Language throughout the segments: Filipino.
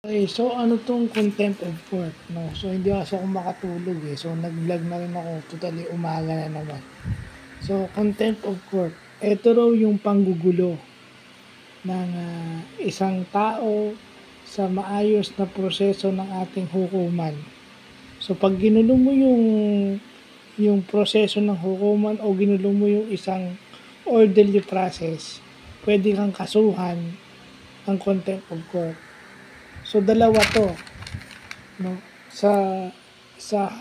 Okay, so ano 'tong contempt of court 'no, so hindi kasi ako makatulog, so nag-vlog na rin ako, totally umaga na naman. So contempt of court, eto raw yung panggugulo ng, isang tao sa maayos na proseso ng ating hukuman. So 'pag ginulo mo yung proseso ng hukuman o ginulo mo yung isang orderly process, puwede kang kasuhan ng contempt of court. So dalawa 'to 'no, sa sa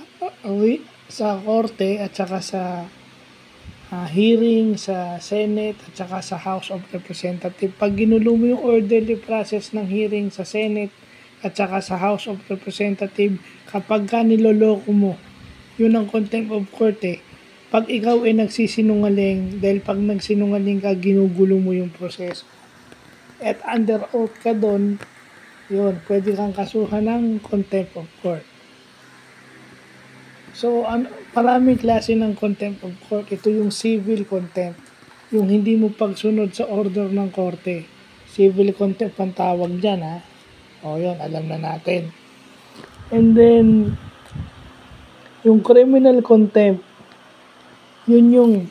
sa korte at saka sa, hearing sa Senate at saka sa House of Representative. 'Pag ginulo mo yung orderly process ng hearing sa Senate at saka sa House of Representative, kapagka niloloko mo, yun ang contempt of court, 'Pag ikaw ay nagsisinungaling, dahil 'pag nagsinungaling ka, ginugulo mo yung proseso at under oath ka dun, yun, puwede kang kasuhan ng contempt of court. So, maraming klase ng contempt of court. Ito yung civil contempt, yung hindi mo pagsunod sa order ng korte. Civil contempt ang tawag dyan, ha. O, yun, alam na natin. And then, yung criminal contempt, yun yung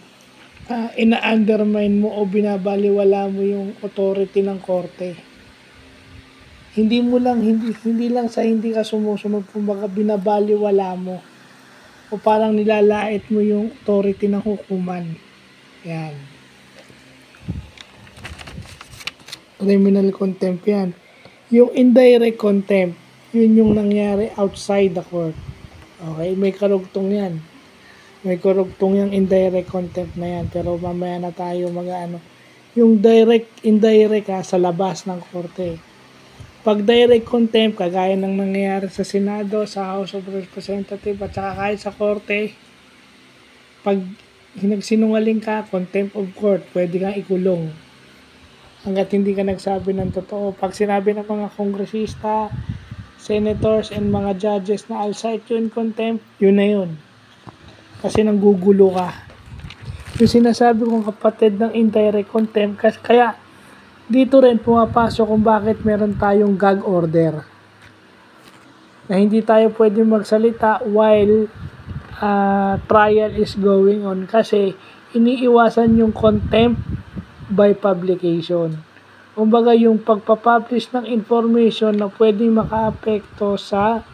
ina-undermine mo o binabaliwala mo yung authority ng korte. Hindi lang sa hindi ka sumusunod, kumbaga binabaliwala mo o parang nilalait mo yung authority ng hukuman. Yan. Criminal contempt yan. Yung indirect contempt, yun yung nangyari outside the court. Okay, may karugtong yan. May karugtong yung indirect contempt na yan. Pero mamaya na tayo yung indirect sa labas ng korte. Pag direct contempt, kagaya ng nangyayari sa Senado, sa House of Representatives, at saka kahit sa korte, pag sinungaling ka, contempt of court, pwede kang ikulong. Hanggat hindi ka nagsabi ng totoo. Pag sinabi ng mga kongresista, senators, and mga judges na I'll cite you in contempt, yun na yun. Kasi nanggugulo ka. Yung sinasabi kong kapatid ng indirect contempt, kaya dito rin pumapasok kung bakit meron tayong gag order. Na hindi tayo pwede magsalita while trial is going on kasi iniiwasan yung contempt by publication. Kumbaga yung pagpapublish ng information na pwedeng makaapekto sa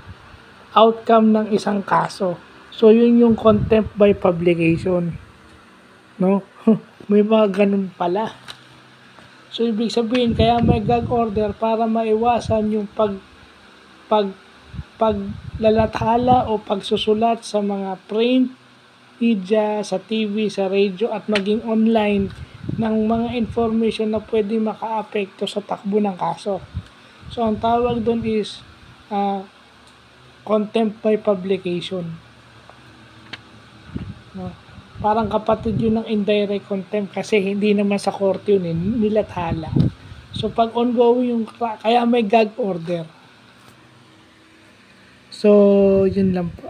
outcome ng isang kaso. So yun yung contempt by publication. No? May mga ganun pala. So, ibig sabihin, kaya may gag order para maiwasan yung paglalathala o pagsusulat sa mga print, media, sa TV, sa radio, at maging online ng mga information na pwede makaapekto sa takbo ng kaso. So, ang tawag doon is contempt by publication. No? Parang kapatid yun ng indirect contempt kasi hindi naman sa korte yun, nilathala. So, pag ongoing yung, kaya may gag order. So, yun lang po.